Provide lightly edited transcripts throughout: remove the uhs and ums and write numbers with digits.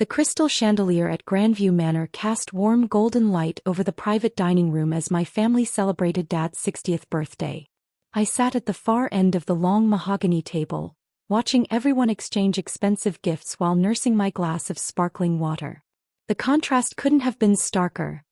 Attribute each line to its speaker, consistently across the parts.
Speaker 1: The crystal chandelier at Grandview Manor cast warm golden light over the private dining room as my family celebrated Dad's 60th birthday. I sat at the far end of the long mahogany table, watching everyone exchange expensive gifts while nursing my glass of sparkling water. The contrast couldn't have been starker.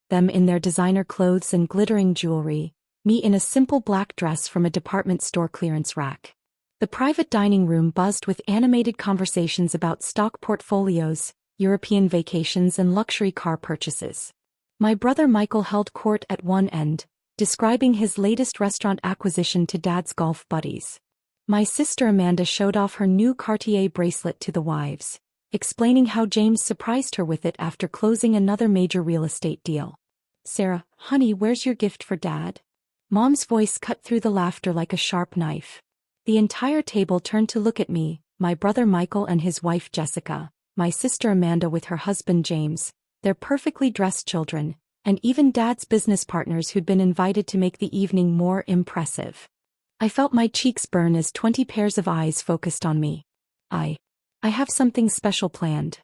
Speaker 1: Them in their designer clothes and glittering jewelry, me in a simple black dress from a department store clearance rack. The private dining room buzzed with animated conversations about stock portfolios, European vacations and luxury car purchases. My brother Michael held court at one end, describing his latest restaurant acquisition to Dad's golf buddies. My sister Amanda showed off her new Cartier bracelet to the wives, explaining how James surprised her with it after closing another major real estate deal. "Sarah, honey, where's your gift for Dad?" Mom's voice cut through the laughter like a sharp knife. The entire table turned to look at me, my brother Michael and his wife Jessica, my sister Amanda with her husband James, their perfectly dressed children, and even Dad's business partners who'd been invited to make the evening more impressive. I felt my cheeks burn as 20 pairs of eyes focused on me. I have something special planned."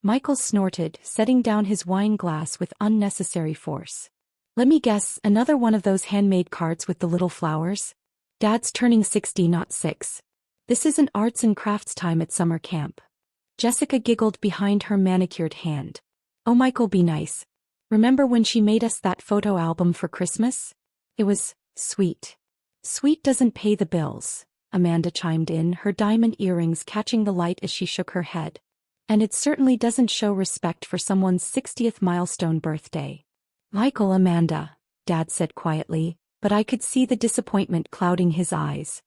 Speaker 1: Michael snorted, setting down his wine glass with unnecessary force. "Let me guess, another one of those handmade cards with the little flowers? Dad's turning 60, not 6. This isn't arts and crafts time at summer camp." Jessica giggled behind her manicured hand. "Oh, Michael, be nice. Remember when she made us that photo album for Christmas? It was sweet." "Sweet doesn't pay the bills," Amanda chimed in, her diamond earrings catching the light as she shook her head. "And it certainly doesn't show respect for someone's 60th milestone birthday." "Michael, Amanda," Dad said quietly, but I could see the disappointment clouding his eyes.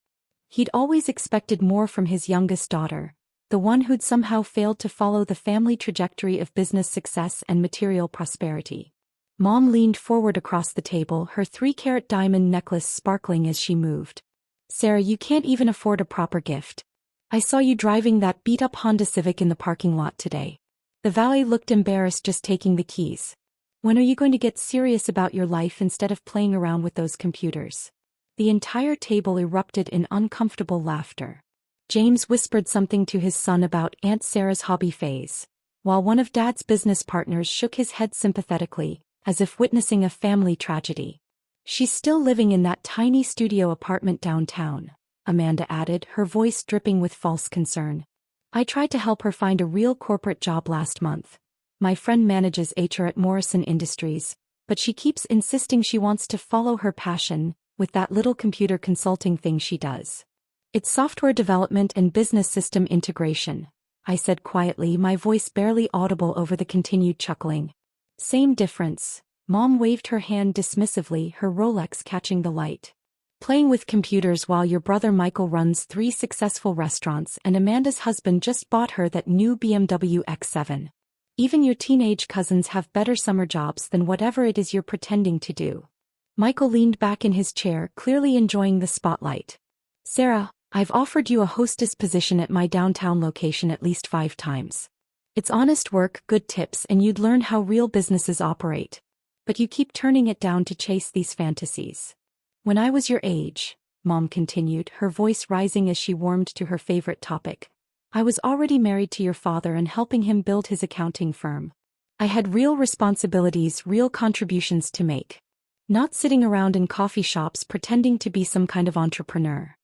Speaker 1: He'd always expected more from his youngest daughter, the one who'd somehow failed to follow the family trajectory of business success and material prosperity. Mom leaned forward across the table, her 3-carat diamond necklace sparkling as she moved. "Sarah, you can't even afford a proper gift. I saw you driving that beat-up Honda Civic in the parking lot today. The valet looked embarrassed just taking the keys. When are you going to get serious about your life instead of playing around with those computers?" The entire table erupted in uncomfortable laughter. James whispered something to his son about Aunt Sarah's hobby phase, while one of Dad's business partners shook his head sympathetically, as if witnessing a family tragedy. "She's still living in that tiny studio apartment downtown," Amanda added, her voice dripping with false concern. "I tried to help her find a real corporate job last month. My friend manages HR at Morrison Industries, but she keeps insisting she wants to follow her passion with that little computer consulting thing she does. It's software development and business system integration," I said quietly, my voice barely audible over the continued chuckling. "Same difference." Mom waved her hand dismissively, her Rolex catching the light. "Playing with computers while your brother Michael runs 3 successful restaurants and Amanda's husband just bought her that new BMW X7. Even your teenage cousins have better summer jobs than whatever it is you're pretending to do." Michael leaned back in his chair, clearly enjoying the spotlight. "Sarah, I've offered you a hostess position at my downtown location at least 5 times. It's honest work, good tips, and you'd learn how real businesses operate. But you keep turning it down to chase these fantasies. When I was your age," Mom continued, her voice rising as she warmed to her favorite topic, "I was already married to your father and helping him build his accounting firm. I had real responsibilities, real contributions to make. Not sitting around in coffee shops pretending to be some kind of entrepreneur."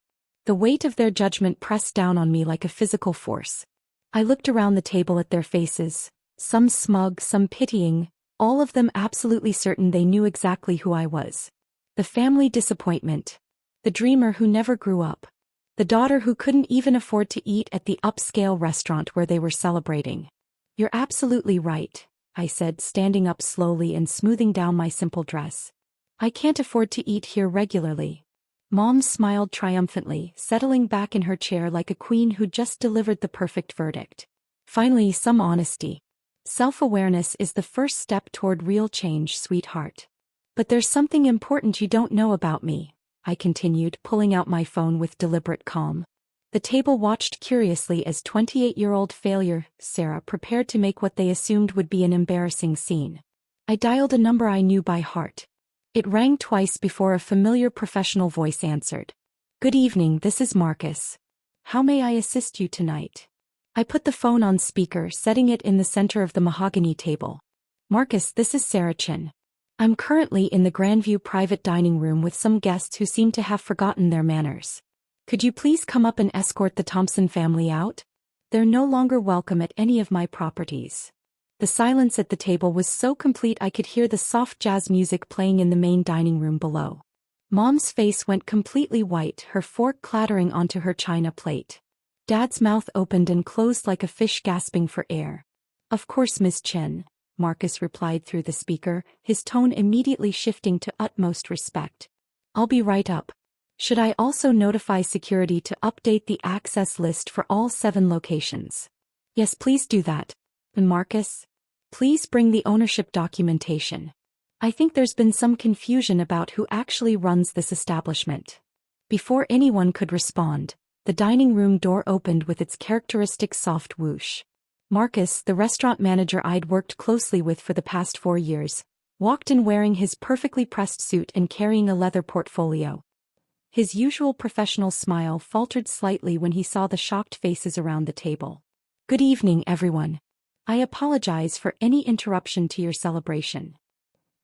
Speaker 1: The weight of their judgment pressed down on me like a physical force. I looked around the table at their faces, some smug, some pitying, all of them absolutely certain they knew exactly who I was. The family disappointment. The dreamer who never grew up. The daughter who couldn't even afford to eat at the upscale restaurant where they were celebrating. "You're absolutely right," I said, standing up slowly and smoothing down my simple dress. "I can't afford to eat here regularly." Mom smiled triumphantly, settling back in her chair like a queen who just delivered the perfect verdict. "Finally, some honesty. Self-awareness is the first step toward real change, sweetheart. But there's something important you don't know about me," I continued, pulling out my phone with deliberate calm. The table watched curiously as 28-year-old failure Sarah prepared to make what they assumed would be an embarrassing scene. I dialed a number I knew by heart. It rang twice before a familiar professional voice answered. "Good evening, this is Marcus. How may I assist you tonight?" I put the phone on speaker, setting it in the center of the mahogany table. Marcus, this is Sarah Chin. I'm currently in the Grandview private dining room with some guests who seem to have forgotten their manners. Could you please come up and escort the Thompson family out? They're no longer welcome at any of my properties. The silence at the table was so complete I could hear the soft jazz music playing in the main dining room below. Mom's face went completely white, her fork clattering onto her china plate. Dad's mouth opened and closed like a fish gasping for air. Of course, Miss Chen, Marcus replied through the speaker, his tone immediately shifting to utmost respect. I'll be right up. Should I also notify security to update the access list for all 7 locations? Yes, please do that. And Marcus? Please bring the ownership documentation. I think there's been some confusion about who actually runs this establishment. Before anyone could respond, the dining room door opened with its characteristic soft whoosh. Marcus, the restaurant manager I'd worked closely with for the past 4 years, walked in wearing his perfectly pressed suit and carrying a leather portfolio. His usual professional smile faltered slightly when he saw the shocked faces around the table. Good evening, everyone. I apologize for any interruption to your celebration.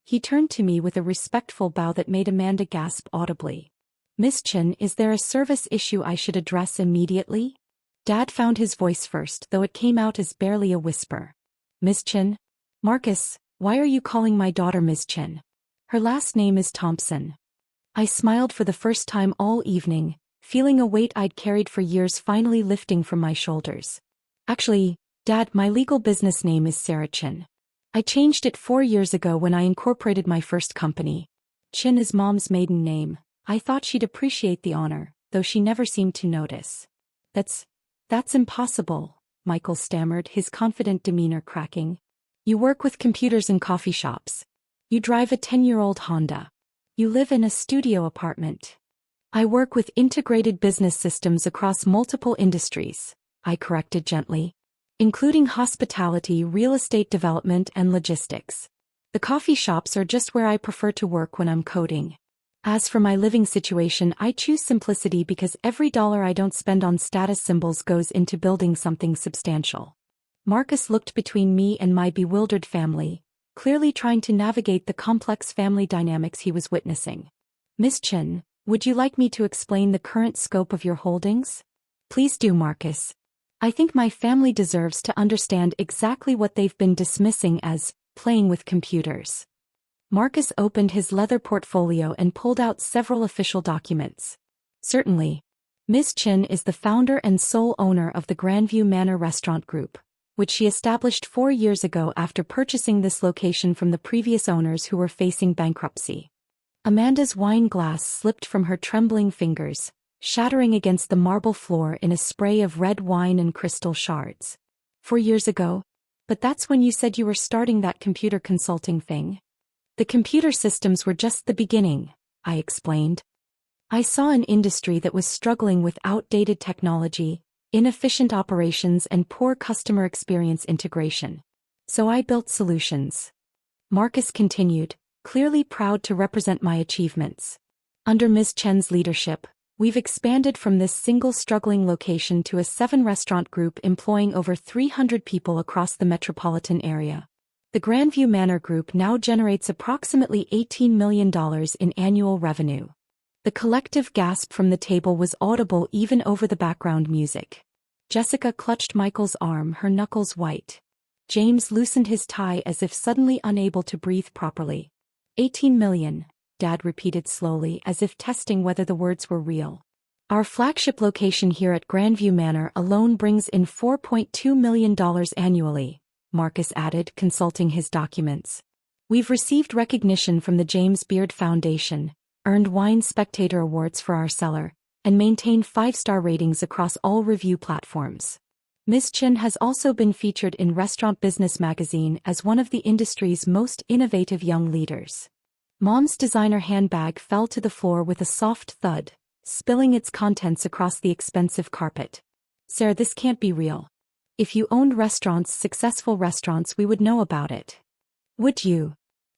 Speaker 1: He turned to me with a respectful bow that made Amanda gasp audibly. Miss Chen, is there a service issue I should address immediately? Dad found his voice first, though it came out as barely a whisper. Miss Chen? Marcus, why are you calling my daughter Miss Chen? Her last name is Thompson. I smiled for the first time all evening, feeling a weight I'd carried for years finally lifting from my shoulders. Actually, Dad, my legal business name is Sarah Chin. I changed it 4 years ago when I incorporated my first company. Chin is Mom's maiden name. I thought she'd appreciate the honor, though she never seemed to notice. That's impossible, Michael stammered, his confident demeanor cracking. You work with computers in coffee shops. You drive a 10-year-old Honda. You live in a studio apartment. I work with integrated business systems across multiple industries, I corrected gently, including hospitality, real estate development, and logistics. The coffee shops are just where I prefer to work when I'm coding. As for my living situation, I choose simplicity because every dollar I don't spend on status symbols goes into building something substantial. Marcus looked between me and my bewildered family, clearly trying to navigate the complex family dynamics he was witnessing. Miss Chen, would you like me to explain the current scope of your holdings? Please do, Marcus. I think my family deserves to understand exactly what they've been dismissing as playing with computers. Marcus opened his leather portfolio and pulled out several official documents. Certainly. Miss Chin is the founder and sole owner of the Grandview Manor restaurant group, which she established 4 years ago after purchasing this location from the previous owners who were facing bankruptcy. Amanda's wine glass slipped from her trembling fingers, shattering against the marble floor in a spray of red wine and crystal shards. 4 years ago? But that's when you said you were starting that computer consulting thing. The computer systems were just the beginning, I explained. I saw an industry that was struggling with outdated technology, inefficient operations, and poor customer experience integration. So I built solutions. Marcus continued, clearly proud to represent my achievements. Under Ms. Chen's leadership, we've expanded from this single struggling location to a 7-restaurant group employing over 300 people across the metropolitan area. The Grandview Manor Group now generates approximately $18 million in annual revenue. The collective gasp from the table was audible even over the background music. Jessica clutched Michael's arm, her knuckles white. James loosened his tie as if suddenly unable to breathe properly. 18 million, Dad repeated slowly as if testing whether the words were real. Our flagship location here at Grandview Manor alone brings in $4.2 million annually, Marcus added, consulting his documents. We've received recognition from the James Beard Foundation, earned Wine Spectator Awards for our cellar, and maintain 5-star ratings across all review platforms. Ms. Chin has also been featured in Restaurant Business magazine as one of the industry's most innovative young leaders. Mom's designer handbag fell to the floor with a soft thud, spilling its contents across the expensive carpet. Sarah, this can't be real. If you owned restaurants, successful restaurants, we would know about it. Would you?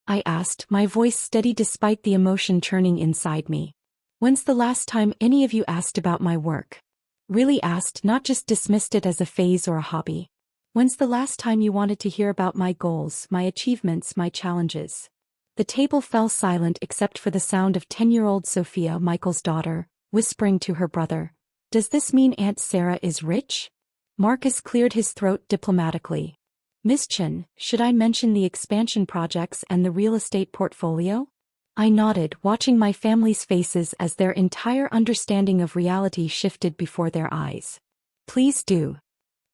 Speaker 1: I asked, my voice steady despite the emotion churning inside me. When's the last time any of you asked about my work? Really asked, not just dismissed it as a phase or a hobby. When's the last time you wanted to hear about my goals, my achievements, my challenges? The table fell silent except for the sound of 10-year-old Sophia, Michael's daughter, whispering to her brother, "Does this mean Aunt Sarah is rich?" Marcus cleared his throat diplomatically. "Miss Chen, should I mention the expansion projects and the real estate portfolio?" I nodded, watching my family's faces as their entire understanding of reality shifted before their eyes. "Please do."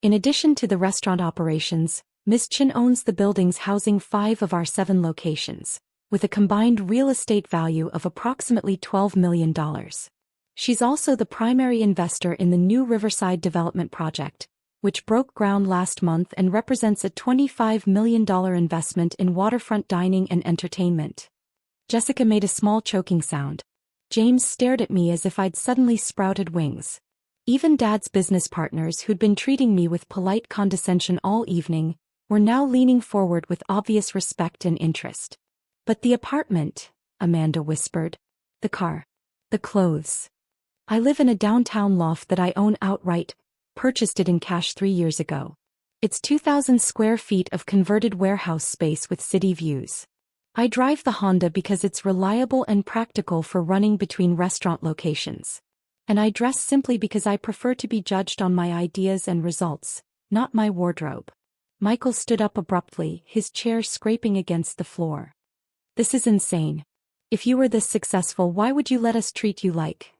Speaker 1: In addition to the restaurant operations, Miss Chen owns the buildings housing 5 of our 7 locations, with a combined real estate value of approximately $12 million. She's also the primary investor in the new Riverside development project, which broke ground last month and represents a $25 million investment in waterfront dining and entertainment. Jessica made a small choking sound. James stared at me as if I'd suddenly sprouted wings. Even Dad's business partners, who'd been treating me with polite condescension all evening, were now leaning forward with obvious respect and interest. "But the apartment," Amanda whispered. "The car. The clothes. I live in a downtown loft that I own outright, purchased it in cash 3 years ago. It's 2,000 square feet of converted warehouse space with city views. I drive the Honda because it's reliable and practical for running between restaurant locations. And I dress simply because I prefer to be judged on my ideas and results, not my wardrobe." Michael stood up abruptly, his chair scraping against the floor. "This is insane. If you were this successful, why would you let us treat you like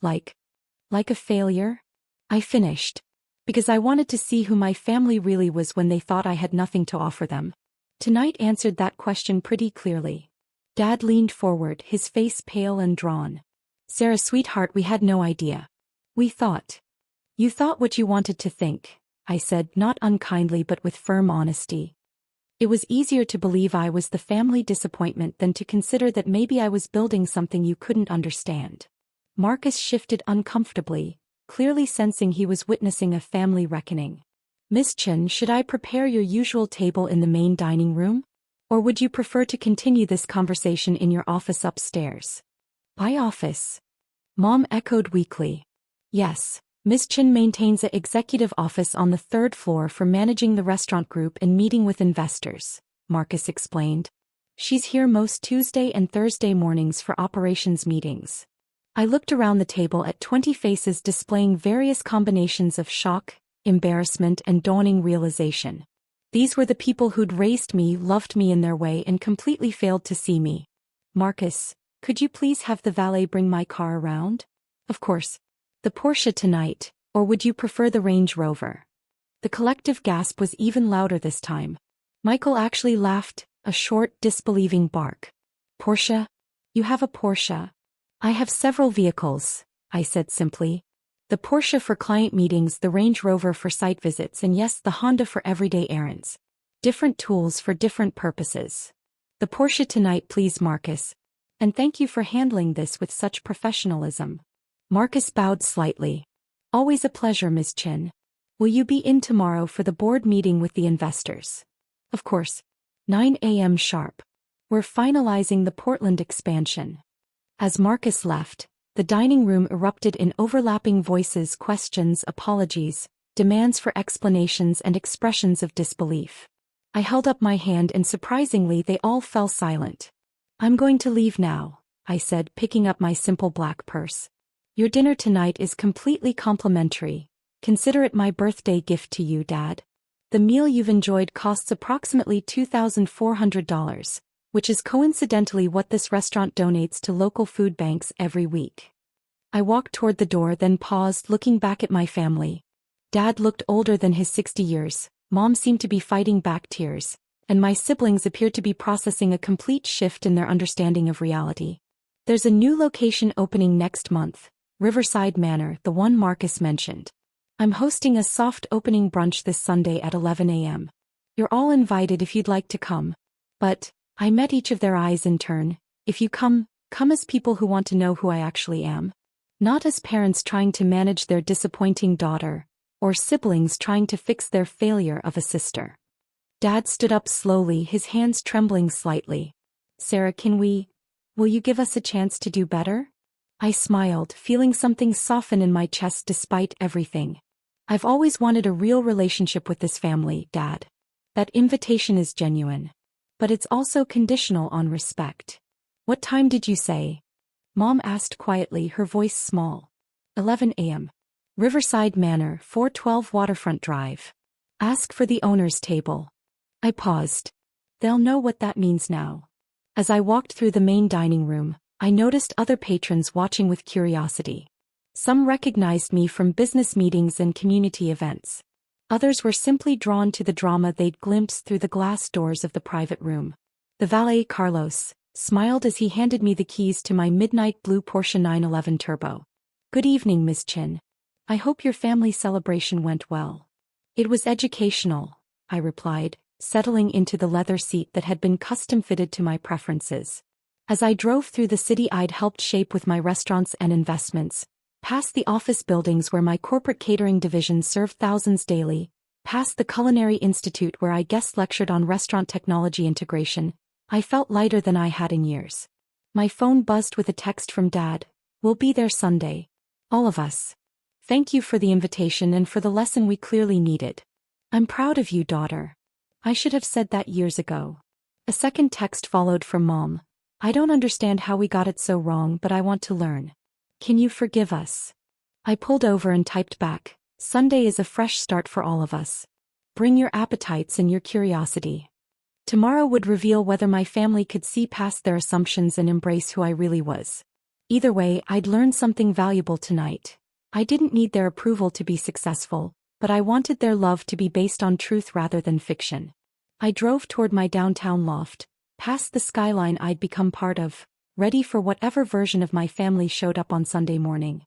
Speaker 1: a failure?" I finished. "Because I wanted to see who my family really was when they thought I had nothing to offer them." Tonight answered that question pretty clearly. Dad leaned forward, his face pale and drawn. "Sarah, sweetheart, we had no idea. We thought. You thought what you wanted to think," I said, not unkindly but with firm honesty. It was easier to believe I was the family disappointment than to consider that maybe I was building something you couldn't understand. Marcus shifted uncomfortably, clearly sensing he was witnessing a family reckoning. "Miss Chen, should I prepare your usual table in the main dining room? Or would you prefer to continue this conversation in your office upstairs?" "My office?" Mom echoed weakly. "Yes, Miss Chen maintains an executive office on the 3rd floor for managing the restaurant group and meeting with investors," Marcus explained. "She's here most Tuesday and Thursday mornings for operations meetings." I looked around the table at 20 faces displaying various combinations of shock, embarrassment, and dawning realization. These were the people who'd raised me, loved me in their way, and completely failed to see me. "Marcus, could you please have the valet bring my car around?" "Of course. The Porsche tonight, or would you prefer the Range Rover?" The collective gasp was even louder this time. Michael actually laughed, a short, disbelieving bark. "Porsche? You have a Porsche?" "I have several vehicles," I said simply. "The Porsche for client meetings, the Range Rover for site visits, and yes, the Honda for everyday errands. Different tools for different purposes. The Porsche tonight, please, Marcus. And thank you for handling this with such professionalism." Marcus bowed slightly. "Always a pleasure, Ms. Chen. Will you be in tomorrow for the board meeting with the investors?" "Of course. 9 a.m. sharp. We're finalizing the Portland expansion." As Marcus left, the dining room erupted in overlapping voices, questions, apologies, demands for explanations, and expressions of disbelief. I held up my hand and surprisingly they all fell silent. "I'm going to leave now," I said, picking up my simple black purse. "Your dinner tonight is completely complimentary. Consider it my birthday gift to you, Dad. The meal you've enjoyed costs approximately $2,400, which is coincidentally what this restaurant donates to local food banks every week." I walked toward the door, then paused, looking back at my family. Dad looked older than his 60 years, Mom seemed to be fighting back tears, and my siblings appeared to be processing a complete shift in their understanding of reality. "There's a new location opening next month, Riverside Manor, the one Marcus mentioned. I'm hosting a soft opening brunch this Sunday at 11 a.m. You're all invited if you'd like to come. But," I met each of their eyes in turn, "if you come as people who want to know who I actually am. Not as parents trying to manage their disappointing daughter, or siblings trying to fix their failure of a sister." Dad stood up slowly, his hands trembling slightly. "Sarah, will you give us a chance to do better?" I smiled, feeling something soften in my chest despite everything. I've always wanted a real relationship with this family, Dad. That invitation is genuine. But it's also conditional on respect. What time did you say? Mom asked quietly, her voice small. 11 a.m. Riverside Manor, 412 Waterfront Drive. Ask for the owner's table. I paused. They'll know what that means now. As I walked through the main dining room, I noticed other patrons watching with curiosity. Some recognized me from business meetings and community events. Others were simply drawn to the drama they'd glimpsed through the glass doors of the private room. The valet, Carlos, smiled as he handed me the keys to my midnight blue Porsche 911 Turbo. Good evening, Miss Chin. I hope your family celebration went well. It was educational, I replied, settling into the leather seat that had been custom-fitted to my preferences. As I drove through the city I'd helped shape with my restaurants and investments, past the office buildings where my corporate catering division served thousands daily, past the Culinary Institute where I guest lectured on restaurant technology integration, I felt lighter than I had in years. My phone buzzed with a text from Dad. We'll be there Sunday. All of us. Thank you for the invitation and for the lesson we clearly needed. I'm proud of you, daughter. I should have said that years ago. A second text followed from Mom. I don't understand how we got it so wrong, but I want to learn. Can you forgive us? I pulled over and typed back. Sunday is a fresh start for all of us. Bring your appetites and your curiosity. Tomorrow would reveal whether my family could see past their assumptions and embrace who I really was. Either way, I'd learned something valuable tonight. I didn't need their approval to be successful, but I wanted their love to be based on truth rather than fiction. I drove toward my downtown loft, past the skyline I'd become part of, ready for whatever version of my family showed up on Sunday morning.